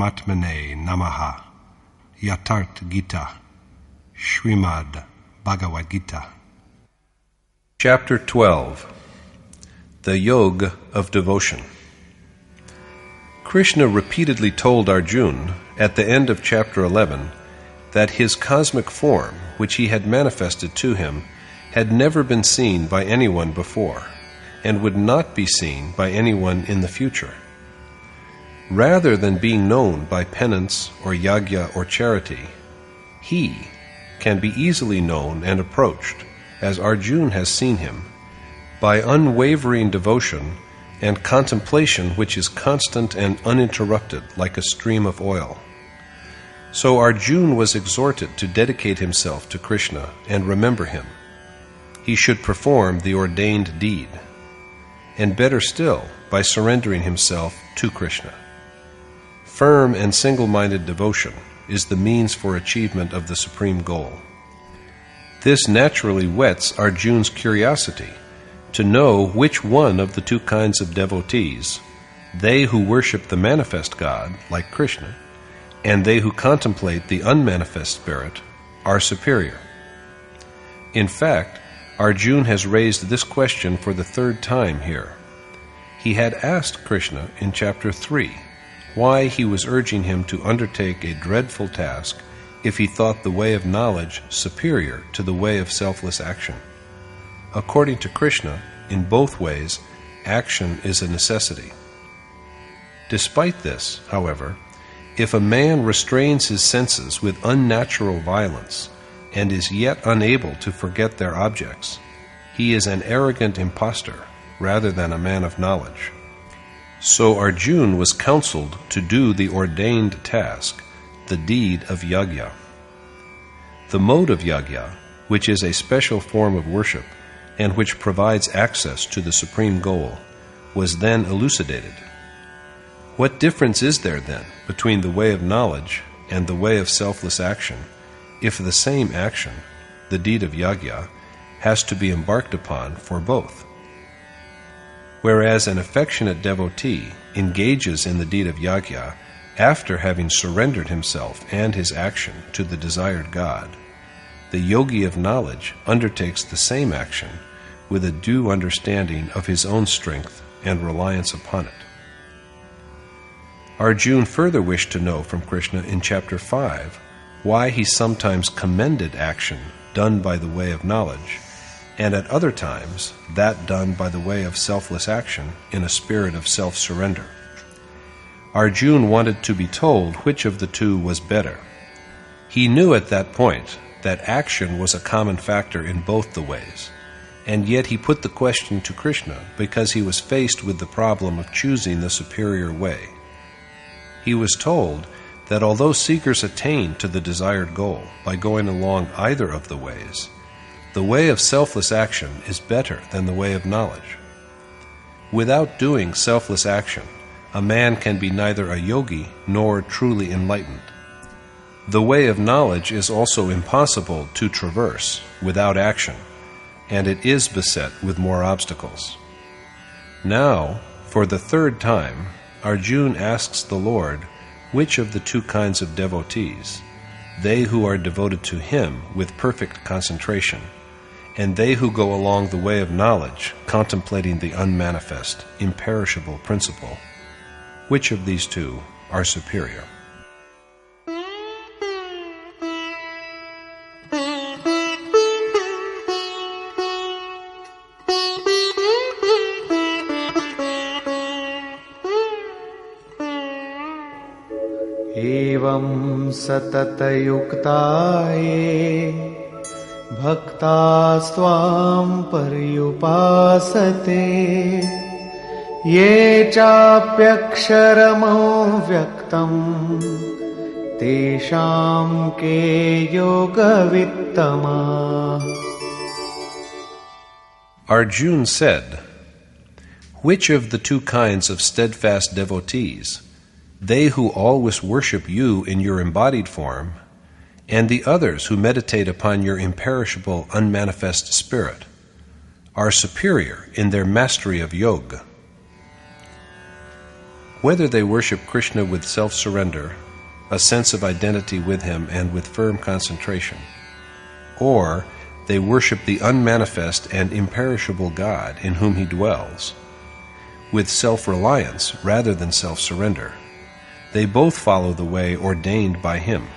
Paramatmane Namaha. Yatart Gita. Srimad Bhagavad Gita. Chapter 12. The Yoga of Devotion. Krishna repeatedly told Arjuna at the end of chapter 11 that his cosmic form, which he had manifested to him, had never been seen by anyone before, and would not be seen by anyone in the future. Rather than being known by penance or yajna or charity, he can be easily known and approached, as Arjuna has seen him, by unwavering devotion and contemplation which is constant and uninterrupted like a stream of oil. So Arjuna was exhorted to dedicate himself to Krishna and remember him. He should perform the ordained deed, and better still, by surrendering himself to Krishna. Firm and single-minded devotion is the means for achievement of the supreme goal. This naturally whets Arjuna's curiosity to know which one of the two kinds of devotees, they who worship the manifest God, like Krishna, and they who contemplate the unmanifest spirit, are superior. In fact, Arjuna has raised this question for the third time here. He had asked Krishna in chapter 3 why he was urging him to undertake a dreadful task if he thought the way of knowledge superior to the way of selfless action. According to Krishna, in both ways, action is a necessity. Despite this, however, if a man restrains his senses with unnatural violence and is yet unable to forget their objects, he is an arrogant impostor rather than a man of knowledge. So Arjuna was counseled to do the ordained task, the deed of yajna. The mode of yajna, which is a special form of worship and which provides access to the supreme goal, was then elucidated. What difference is there then between the way of knowledge and the way of selfless action, if the same action, the deed of yajna, has to be embarked upon for both? Whereas an affectionate devotee engages in the deed of yajna after having surrendered himself and his action to the desired God, the yogi of knowledge undertakes the same action with a due understanding of his own strength and reliance upon it. Arjuna further wished to know from Krishna in chapter 5 why he sometimes commended action done by the way of knowledge, and at other times that done by the way of selfless action in a spirit of self-surrender. Arjuna wanted to be told which of the two was better. He knew at that point that action was a common factor in both the ways, and yet he put the question to Krishna because he was faced with the problem of choosing the superior way. He was told that although seekers attain to the desired goal by going along either of the ways, the way of selfless action is better than the way of knowledge. Without doing selfless action, a man can be neither a yogi nor truly enlightened. The way of knowledge is also impossible to traverse without action, and it is beset with more obstacles. Now, for the third time, Arjuna asks the Lord which of the two kinds of devotees, they who are devoted to him with perfect concentration, and they who go along the way of knowledge, contemplating the unmanifest, imperishable principle, which of these two are superior? एवं सततयुक्ताये भक्तास्त्वां पर्युपासते ये चाप्यक्षरमव्यक्तम् तेषां के योगवित्तमाः. Arjuna said, "Which of the two kinds of steadfast devotees, they who always worship you in your embodied form, and the others who meditate upon your imperishable, unmanifest spirit, are superior in their mastery of yoga?" Whether they worship Krishna with self-surrender, a sense of identity with him and with firm concentration, or they worship the unmanifest and imperishable God in whom he dwells, with self-reliance rather than self-surrender, they both follow the way ordained by him.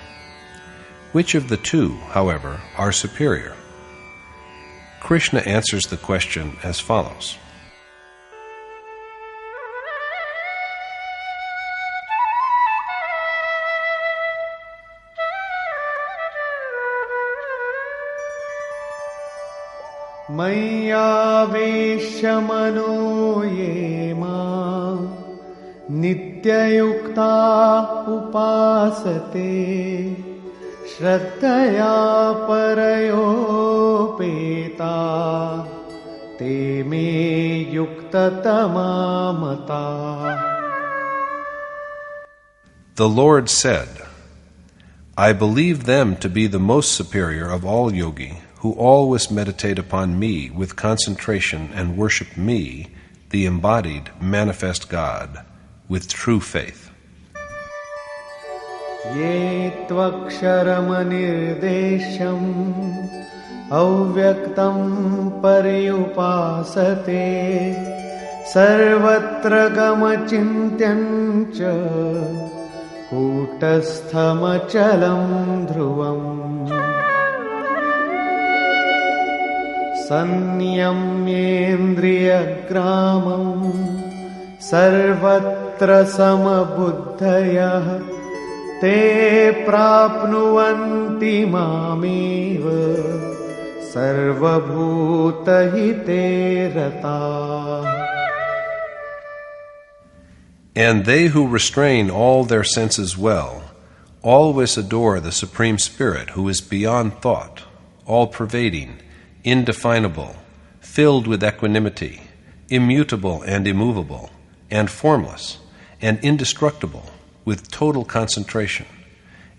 Which of the two, however, are superior? Krishna answers the question as follows. मय्यावेश्य मनो ये मां नित्ययुक्ता उपासते श्रद्धया परयोपेता ते मे युक्ततमा मता. The Lord said, I believe them to be the most superior of all yogi, who always meditate upon me with concentration and worship me, the embodied, manifest God, with true faith. ये त्वक्षरमनिर्देशम् अव्यक्तं पर्युपासते सर्वत्र गमचिन्त्यं च कूटस्थमचलं ध्रुवम् संयम्येन्द्रियग्रामं सर्वत्र समबुद्धयः ते प्राप्नुवन्ति मामेव सर्वभूतहिते रताः. And they who restrain all their senses well always adore the Supreme Spirit who is beyond thought, all-pervading, indefinable, filled with equanimity, immutable and immovable, and formless, and indestructible, with total concentration,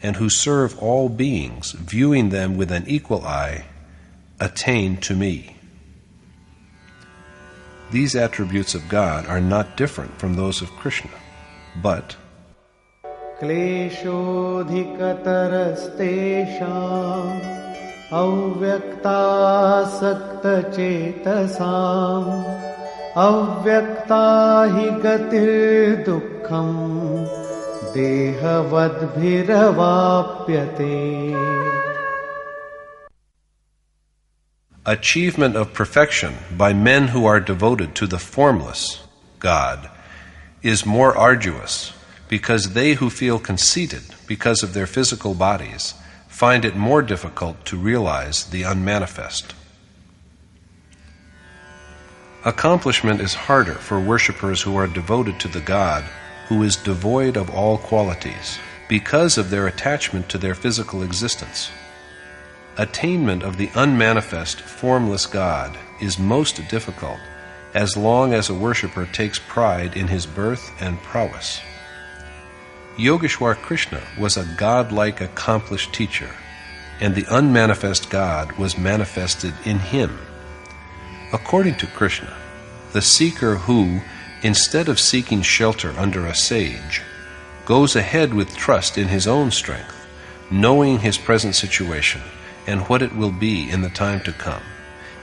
and who serve all beings, viewing them with an equal eye, attain to me. These attributes of God are not different from those of Krishna, but क्लेशोऽधिकतरस्तेषाम् अव्यक्तासक्तचेतसाम् अव्यक्ता हि गतिर्दुःखम् देहवद्भिरवाप्यते. achievement of perfection by men who are devoted to the formless God is more arduous, because they who feel conceited because of their physical bodies find it more difficult to realize the unmanifest. Accomplishment is harder for worshippers who are devoted to the God who is devoid of all qualities, because of their attachment to their physical existence. Attainment of the unmanifest, formless God is most difficult as long as a worshipper takes pride in his birth and prowess. Yogeshwar Krishna was a godlike accomplished teacher, and the unmanifest God was manifested in him. According to Krishna, the seeker who, instead of seeking shelter under a sage, goes ahead with trust in his own strength, knowing his present situation and what it will be in the time to come,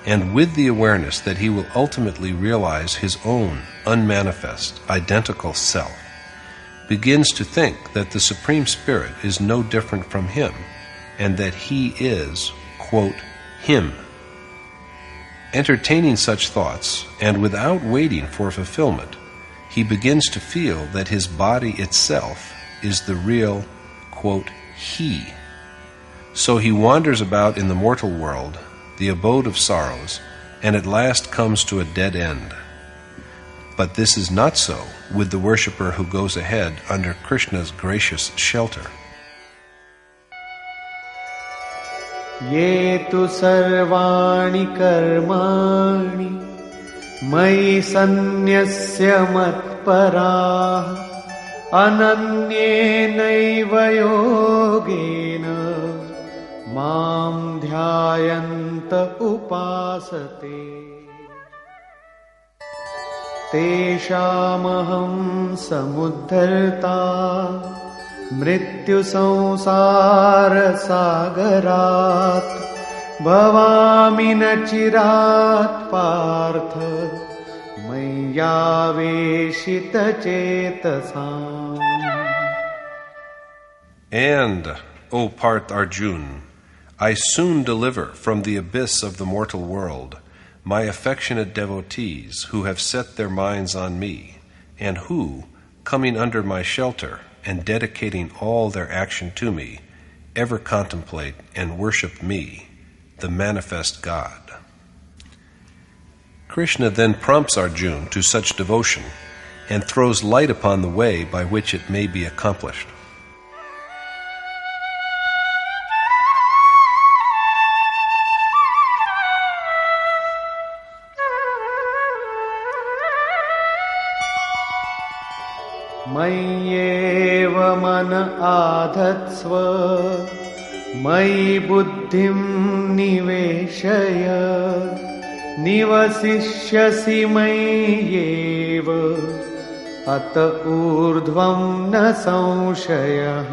and with the awareness that he will ultimately realize his own unmanifest, identical self, begins to think that the Supreme Spirit is no different from him, and that he is, quote, him. Entertaining such thoughts, and without waiting for fulfillment, he begins to feel that his body itself is the real, quote, he. So he wanders about in the mortal world, the abode of sorrows, and at last comes to a dead end. But this is not so with the worshipper who goes ahead under Krishna's gracious shelter. ये तु सर्वाणि कर्माणि मयि सन्न्यस्य मत्पराः अनन्येनैव योगेन मां ध्यायन्त उपासते तेषामहं समुद्धर्ता मृत्युसंसारसागरात् भवामि न चिरात् Partha मय्यावेशितचेतसाम्. And, O Parth Arjun, I soon deliver from the abyss of the mortal world my affectionate devotees who have set their minds on me, and who, coming under my shelter and dedicating all their action to me, ever contemplate and worship me, the manifest God. Krishna then prompts Arjuna to such devotion and throws light upon the way by which it may be accomplished. मय्येव मन आधत्स्व मयि बुद्धिं निवेशय निवसिष्यसि मय्येव अत ऊर्ध्वं न संशयः.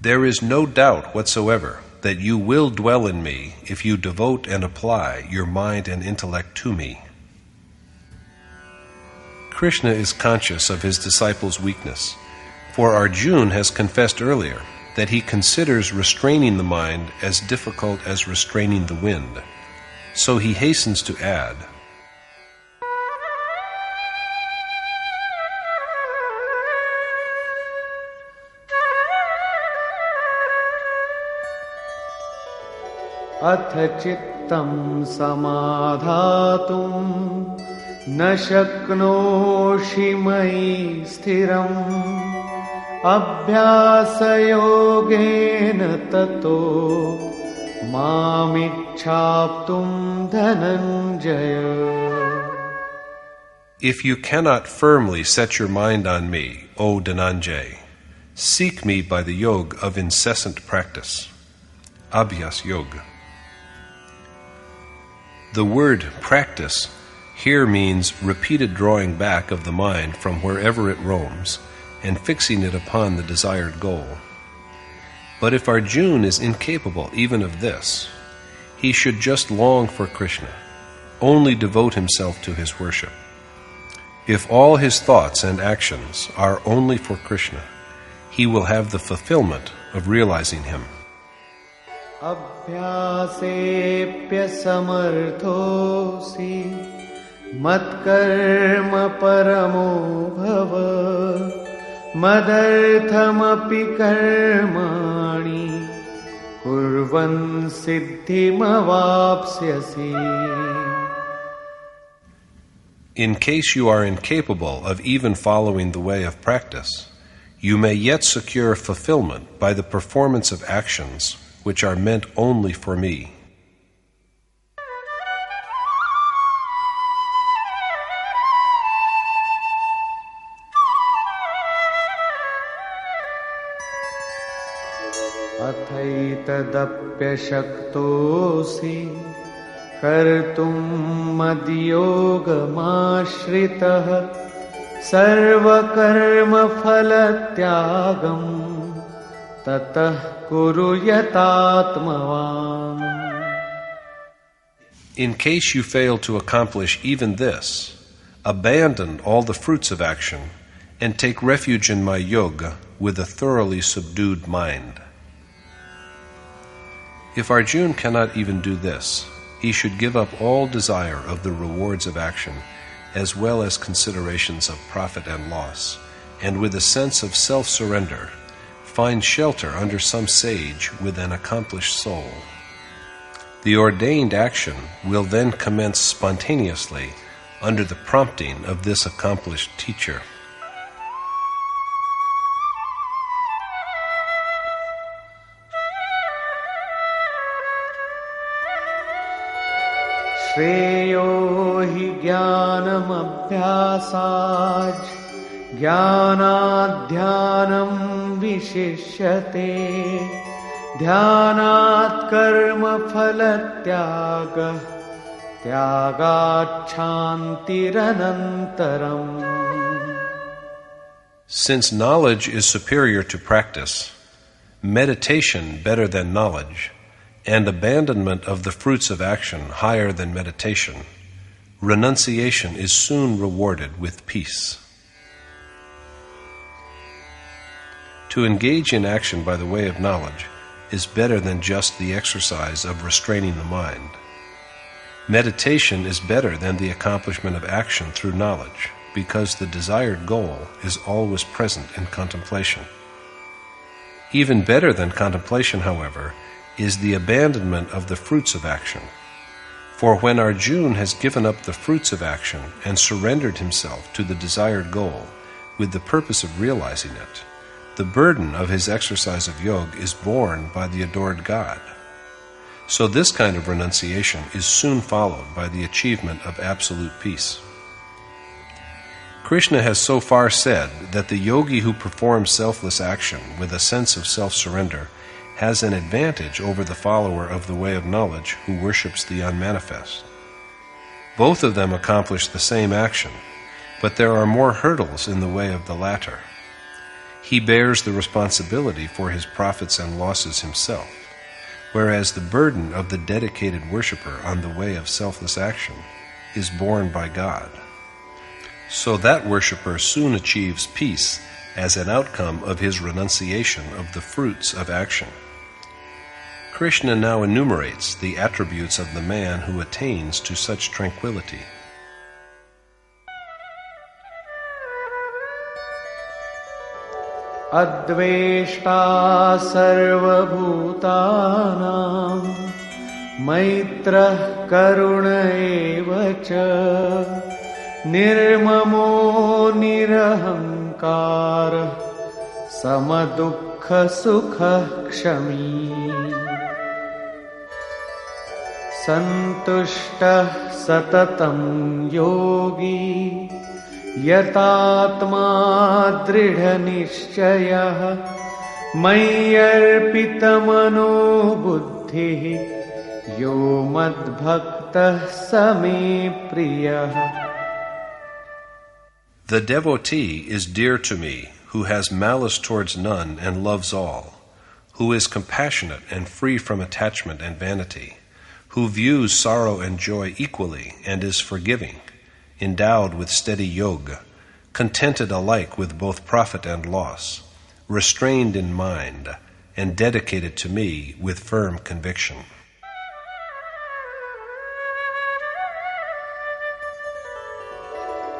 There is no doubt whatsoever that you will dwell in me if you devote and apply your mind and intellect to me. Krishna is conscious of his disciples' weakness, for Arjuna has confessed earlier that he considers restraining the mind as difficult as restraining the wind. So he hastens to add, अथ चित्तं समाधातुं न शक्नोषि मयि स्थिरम् अभ्यासयोगेन ततो मामिच्छाप्तुं Dhananjay. If you cannot firmly set your mind on me, O Dhananjay, seek me by the yoga of incessant practice. Abhyas Yoga. The word practice here means repeated drawing back of the mind from wherever it roams and fixing it upon the desired goal. But if Arjuna is incapable even of this, he should just long for Krishna, only devote himself to his worship. If all his thoughts and actions are only for Krishna, he will have the fulfillment of realizing him. अभ्यासेऽप्य समर्थोऽसि मत्कर्म परमो भव मदर्थमपि कर्माणि कुर्वन् सिद्धिमवाप्स्यसि. In case you are incapable of even following the way of practice, you may yet secure fulfillment by the performance of actions which are meant only for me. अथैतदप्यशक्तोऽसि कर्तुं मद्योगमाश्रितः सर्वकर्मफलत्यागं ततः कुरु यतात्मवान्. In case you fail to accomplish even this, abandon all the fruits of action and take refuge in my yoga with a thoroughly subdued mind. If Arjuna cannot even do this, he should give up all desire of the rewards of action, as well as considerations of profit and loss, and with a sense of self-surrender, find shelter under some sage with an accomplished soul. The ordained action will then commence spontaneously under the prompting of this accomplished teacher. श्रेयो हि ज्ञानमभ्यासाच् ज्ञानाध्यानं विशिष्यते ध्यानात् कर्मफलत्यागः त्यागाच्छान्तिरनन्तरम्. Since knowledge is superior to practice, meditation better than knowledge, and abandonment of the fruits of action higher than meditation, renunciation is soon rewarded with peace. To engage in action by the way of knowledge is better than just the exercise of restraining the mind. Meditation is better than the accomplishment of action through knowledge, because the desired goal is always present in contemplation. Even better than contemplation, however, is the abandonment of the fruits of action. For when Arjuna has given up the fruits of action and surrendered himself to the desired goal with the purpose of realizing it, the burden of his exercise of yoga is borne by the adored God. So this kind of renunciation is soon followed by the achievement of absolute peace. Krishna has so far said that the yogi who performs selfless action with a sense of self-surrender has an advantage over the follower of the way of knowledge who worships the unmanifest. Both of them accomplish the same action, but there are more hurdles in the way of the latter. He bears the responsibility for his profits and losses himself, whereas the burden of the dedicated worshipper on the way of selfless action is borne by God. So that worshipper soon achieves peace as an outcome of his renunciation of the fruits of action. Krishna now enumerates the attributes of the man who attains to such tranquility. Adveshta sarvabhutanam maitrah karuna evacha nirmamo nirahankara samadukha sukha kshami santushtah satatam yogi yatatma dridha nishchayah mayyarpitamano buddhi yo madbhaktah same priyah. The devotee is dear to me who has malice towards none and loves all, who is compassionate and free from attachment and vanity, who views sorrow and joy equally and is forgiving, endowed with steady yoga, contented alike with both profit and loss, restrained in mind, and dedicated to me with firm conviction.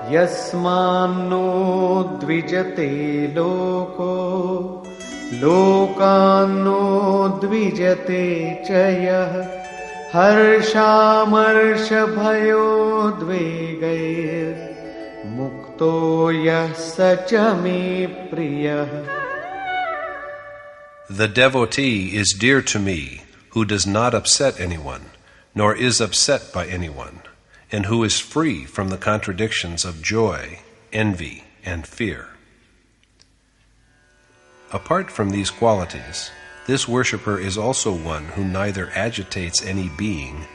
Yasmanno dvijate loko lokanno dvijate chayah harshamarsh bhayo dvegair mukto yah sachame priyah. The devotee is dear to me who does not upset anyone, nor is upset by anyone, and who is free from the contradictions of joy, envy, and fear. Apart from these qualities, this worshipper is also one who neither agitates any being,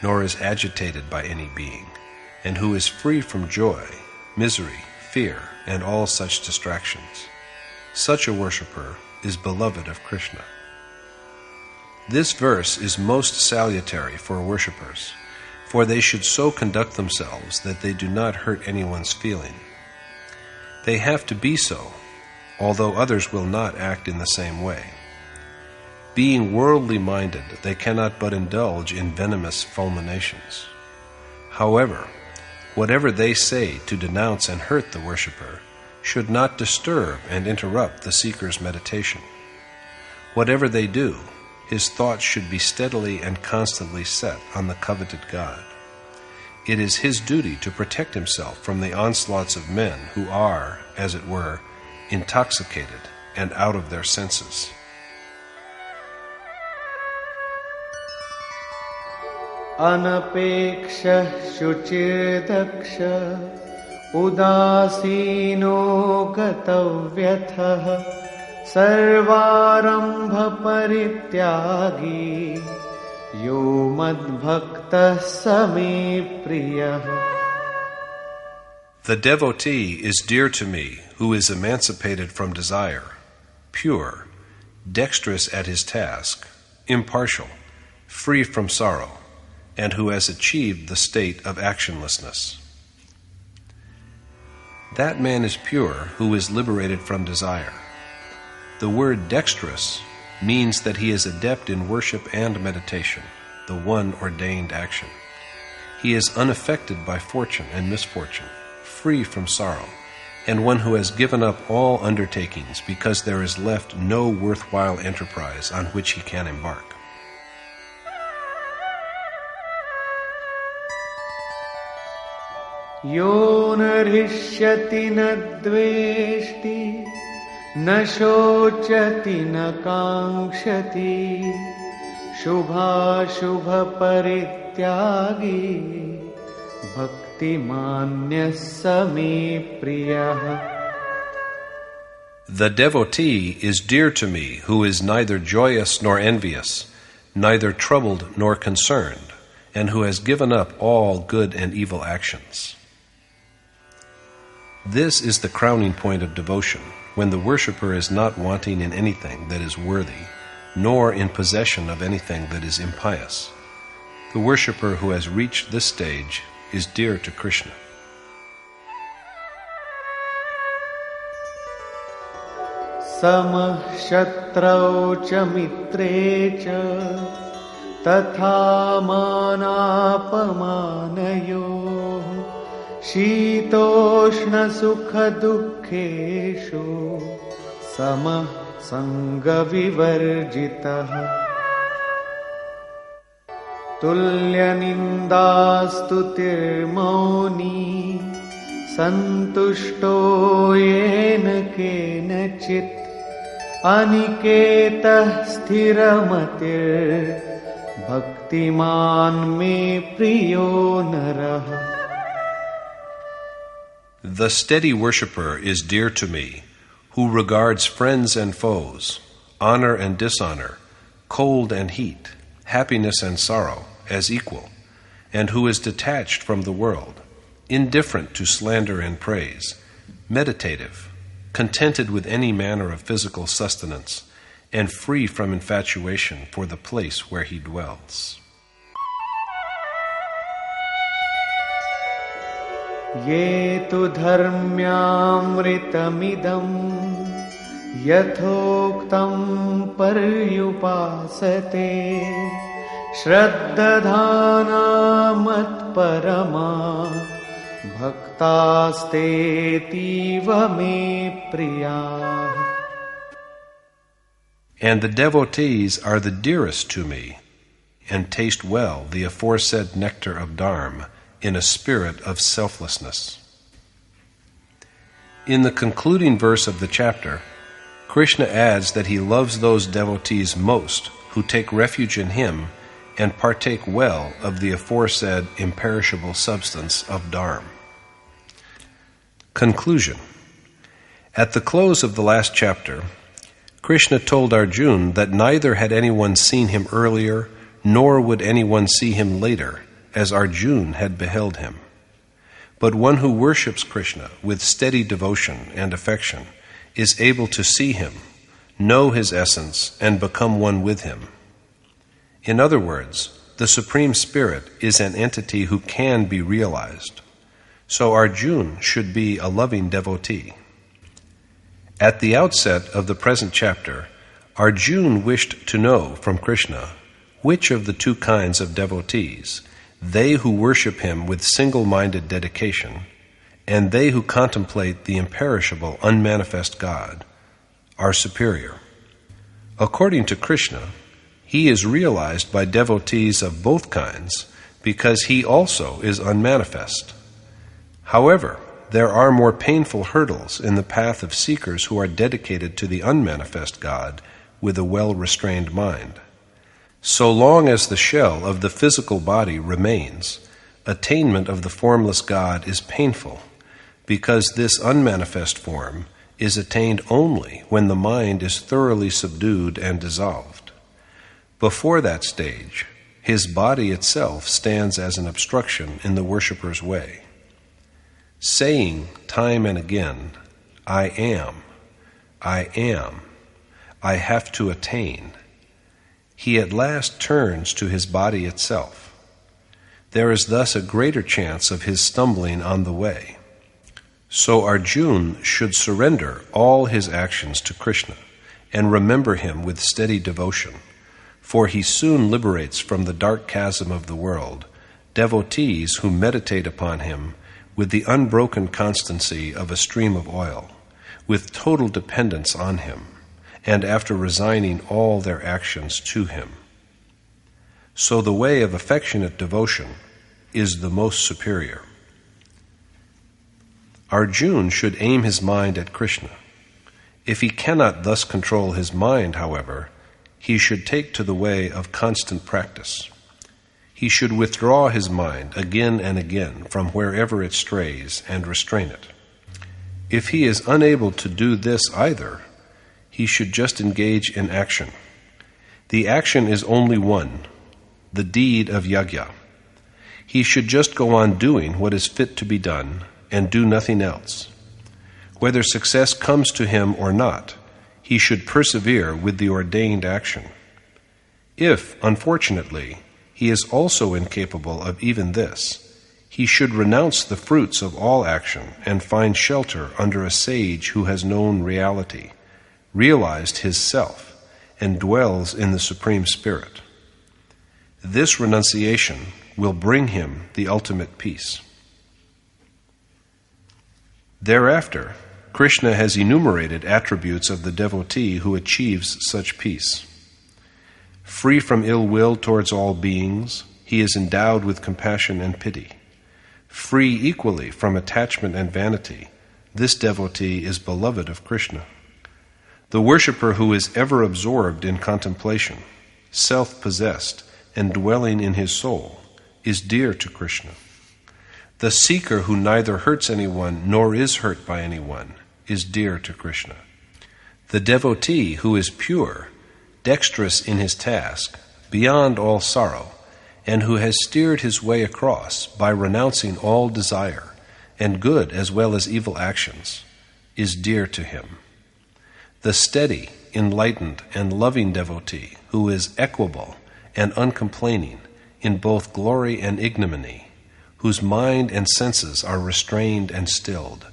nor is agitated by any being, and who is free from joy, misery, fear, and all such distractions. Such a worshipper is beloved of Krishna. This verse is most salutary for worshippers, for they should so conduct themselves that they do not hurt anyone's feeling. They have to be so, although others will not act in the same way. Being worldly minded, they cannot but indulge in venomous fulminations. However, whatever they say to denounce and hurt the worshipper should not disturb and interrupt the seeker's meditation. Whatever they do, his thoughts should be steadily and constantly set on the coveted God. It is his duty to protect himself from the onslaughts of men who are, as it were, intoxicated and out of their senses. Anapeksha shuchirdaksha udasino gatavyatha sarvarambha parityagi Yo madbhaktah sa me priyah. The devotee is dear to me who is emancipated from desire, pure, dexterous at his task, impartial, free from sorrow, and who has achieved the state of actionlessness. That man is pure who is liberated from desire. The word dexterous means that he is adept in worship and meditation, the one ordained action. He is unaffected by fortune and misfortune, free from sorrow, and one who has given up all undertakings because there is left no worthwhile enterprise on which he can embark. Yo na rishyati na dveshti, na shochati na kankshati, shubha shubha parityagi, bhaktimanya sa me priyah. The devotee is dear to me who is neither joyous nor envious, neither troubled nor concerned, and who has given up all good and evil actions. This is the crowning point of devotion, when the worshipper is not wanting in anything that is worthy, nor in possession of anything that is impious. The worshipper who has reached this stage is dear to Krishna. Samah shatrau cha mitre cha, tatha manapamanayo, shitoshna sukha dukkheshu, samah sanga vivarjitah. Tulya nindastutir mauni, santushto yena kenachit, aniketah sthiramatir, bhaktiman me priyo narah. The steady worshipper is dear to me, who regards friends and foes, honor and dishonor, cold and heat, happiness and sorrow as equal, and who is detached from the world, indifferent to slander and praise, meditative, contented with any manner of physical sustenance, and free from infatuation for the place where he dwells. Ye tu dharmyamritamidam yathoktam paryupasate shraddhadhana matparama bhaktastetiva me priya. And the devotees are the dearest to me, and taste well the aforesaid nectar of Dharma in a spirit of selflessness. In the concluding verse of the chapter, Krishna adds that he loves those devotees most who take refuge in him and partake well of the aforesaid imperishable substance of Dharma. Conclusion. At the close of the last chapter, Krishna told Arjuna that neither had anyone seen him earlier, nor would anyone see him later, as Arjuna had beheld him. But one who worships Krishna with steady devotion and affection is able to see him, know his essence, and become one with him. In other words, the Supreme Spirit is an entity who can be realized. So Arjuna should be a loving devotee. At the outset of the present chapter, Arjuna wished to know from Krishna which of the two kinds of devotees, they who worship him with single-minded dedication, and they who contemplate the imperishable, unmanifest God, are superior. According to Krishna, he is realized by devotees of both kinds because he also is unmanifest. However, there are more painful hurdles in the path of seekers who are dedicated to the unmanifest God with a well-restrained mind. So long as the shell of the physical body remains, attainment of the formless God is painful, because this unmanifest form is attained only when the mind is thoroughly subdued and dissolved. Before that stage, His body itself stands as an obstruction in the worshipper's way. Saying time and again, I am, I have to attain, he at last turns to his body itself. There is thus a greater chance of his stumbling on the way. So Arjuna should surrender all his actions to Krishna and remember him with steady devotion, for he soon liberates from the dark chasm of the world devotees who meditate upon him with the unbroken constancy of a stream of oil, with total dependence on him, and after resigning all their actions to him. So the way of affectionate devotion is the most superior. Arjuna should aim his mind at Krishna. If he cannot thus control his mind, however, he should take to the way of constant practice. He should withdraw his mind again and again from wherever it strays and restrain it. If he is unable to do this either, he should just engage in action. The action is only one, the deed of yajna. He should just go on doing what is fit to be done and do nothing else. Whether success comes to him or not, he should persevere with the ordained action. If, unfortunately, he is also incapable of even this, he should renounce the fruits of all action and find shelter under a sage who has known reality, realized his self, and dwells in the Supreme Spirit. This renunciation will bring him the ultimate peace. Thereafter, Krishna has enumerated attributes of the devotee who achieves such peace. Free from ill will towards all beings, he is endowed with compassion and pity. Free equally from attachment and vanity, this devotee is beloved of Krishna. The worshipper who is ever absorbed in contemplation, self-possessed, and dwelling in his soul, is dear to Krishna. The seeker who neither hurts anyone nor is hurt by anyone is dear to Krishna. The devotee who is pure, dexterous in his task, beyond all sorrow, and who has steered his way across by renouncing all desire, and good as well as evil actions, is dear to him. The steady, enlightened, and loving devotee who is equable and uncomplaining in both glory and ignominy, whose mind and senses are restrained and stilled,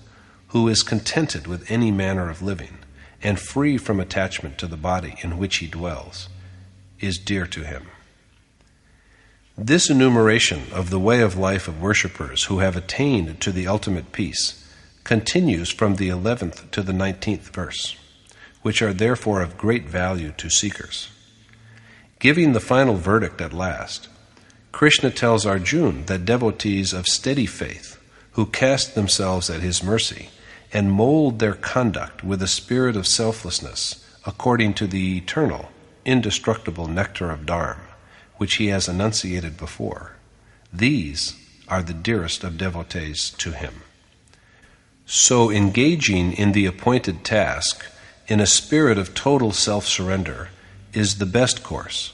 who is contented with any manner of living, and free from attachment to the body in which he dwells, is dear to him. This enumeration of the way of life of worshippers who have attained to the ultimate peace continues from the 11th to the 19th verse, which are therefore of great value to seekers. Giving the final verdict at last, Krishna tells Arjuna that devotees of steady faith, who cast themselves at his mercy and mold their conduct with a spirit of selflessness according to the eternal, indestructible nectar of Dharma, which he has enunciated before, these are the dearest of devotees to him. So engaging in the appointed task in a spirit of total self-surrender is the best course,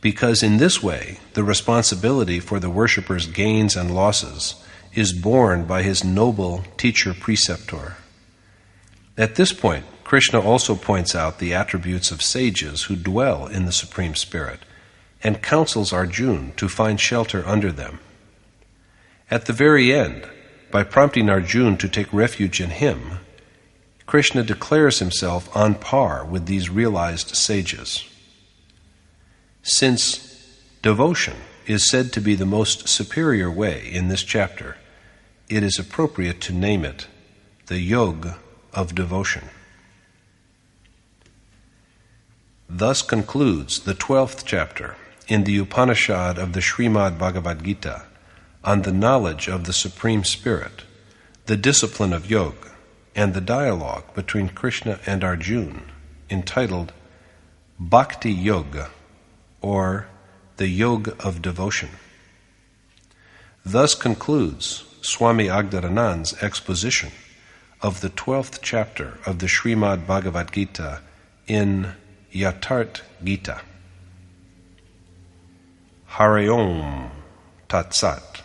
because in this way the responsibility for the worshipper's gains and losses is borne by his noble teacher-preceptor. At this point, Krishna also points out the attributes of sages who dwell in the Supreme Spirit and counsels Arjuna to find shelter under them. At the very end, by prompting Arjuna to take refuge in him, Krishna declares himself on par with these realized sages. Since devotion is said to be the most superior way in this chapter, it is appropriate to name it the Yoga of Devotion. Thus concludes the 12th chapter in the Upanishad of the Srimad Bhagavad Gita on the knowledge of the Supreme Spirit, the discipline of yoga, and the dialogue between Krishna and Arjuna, entitled Bhakti Yoga, or the Yoga of Devotion. Thus concludes Swami Agdaranand's exposition of the 12th chapter of the Srimad Bhagavad Gita in Yatharth Gita. Hari Om Tat Sat.